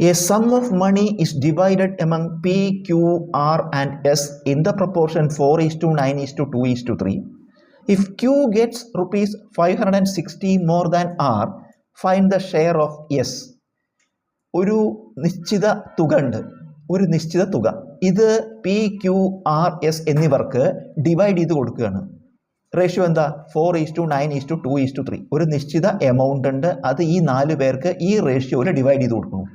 A sum of money is divided among P, Q, R and S in the proportion 4:9:2:3. If Q gets rupees 560 more than R, find the share of S. ഒരു നിശ്ചിത തുക ഉണ്ട്, ഒരു നിശ്ചിത തുക. ഇത് P, Q, R, S എന്നിവർക്ക് divide ചെയ്ത് കൊടുക്കുകയാണ്. റേഷ്യോ എന്താ? 4:9:2:3. ഒരു നിശ്ചിത എമൗണ്ട് ഉണ്ട്, അത് ഈ 4 പേർക്ക് ഈ റേഷ്യോയിൽ ഡിവൈഡ് ചെയ്ത് കൊടുക്കുന്നു.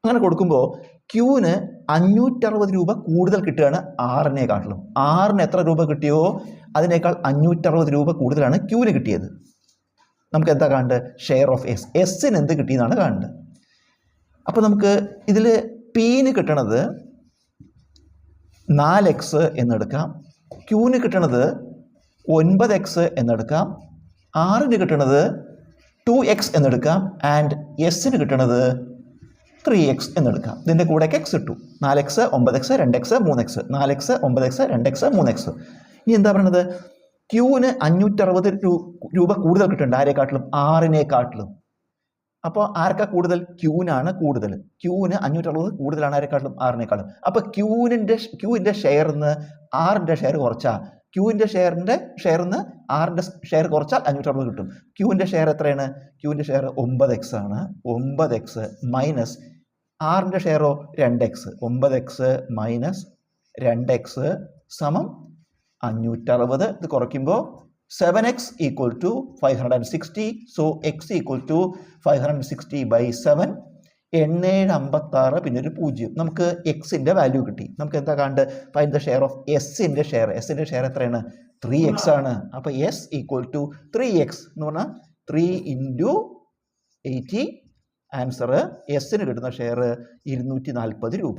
അങ്ങനെ കൊടുക്കുമ്പോൾ ക്യൂവിന് 560 രൂപ കൂടുതൽ കിട്ടുകയാണ് ആറിനെക്കാട്ടിലും. ആറിന് എത്ര രൂപ കിട്ടിയോ അതിനേക്കാൾ 560 രൂപ കൂടുതലാണ് ക്യൂവിന് കിട്ടിയത്. നമുക്ക് എന്താ കാണേണ്ടത്? Share of S. എസ്സിന് എന്ത് കിട്ടിയെന്നാണ് കാണേണ്ടത്. അപ്പോൾ നമുക്ക് ഇതിൽ പിന് കിട്ടണത് 4x എന്നെടുക്കാം, ക്യൂവിന് കിട്ടണത് 9x എന്നെടുക്കാം, ആറിന് കിട്ടണത് 2x എന്നെടുക്കാം, ആൻഡ് എസ്സിന് കിട്ടണത് 3x എന്നെടുക്കാം. ഇതിൻ്റെ കൂടെ x ഇട്ടു. 4x, 9x, 2x, 3x. 4x, 9x, 2x, 3x. ഇനി എന്താ പറയുന്നത്? ക്യൂവിന് 560 രൂപ കൂടുതൽ കിട്ടുന്നുണ്ട്. ആരെക്കാട്ടിലും? ആറിനെക്കാട്ടിലും. അപ്പോൾ ആർക്കാ കൂടുതൽ? ക്യൂവിനാണ് കൂടുതൽ. ക്യൂവിന് 560 കൂടുതലാണ് ആരെക്കാട്ടിലും? ആറിനേക്കാളും. അപ്പോൾ ക്യൂവിൻ്റെ ഷെയറിന്ന് ആറിൻ്റെ ഷെയർ കുറച്ചാൽ, ക്യൂവിൻ്റെ ഷെയറിന്ന് ആറിൻ്റെ ഷെയർ കുറച്ചാൽ 560 കിട്ടും. ക്യൂവിൻ്റെ ഷെയർ എത്രയാണ്? ക്യൂവിൻ്റെ ഷെയർ 9x ആണ്. 9x മൈനസ് ആറിൻ്റെ ഷെയറോ 2x. 9x മൈനസ് 2x സമം 560. ഇത് കുറയ്ക്കുമ്പോൾ 7x equal to 560. So x equal to 560/7. 8756 പിന്നെ ഒരു 0. നമുക്ക് എക്സിൻ്റെ വാല്യൂ കിട്ടി. നമുക്ക് എന്താ കാണേണ്ടത്? ഫൈൻഡ് ദ ഷെയർ ഓഫ് എസ്സിൻ്റെ ഷെയർ. എസ്സിൻ്റെ ഷെയർ എത്രയാണ്? 3x ആണ്. അപ്പോൾ എസ് ഈക്വൽ ടു 3x എന്ന് പറഞ്ഞാൽ 3 × 80. ആൻസർ എസ്സിന് കിട്ടുന്ന ഷെയർ 240 രൂപ.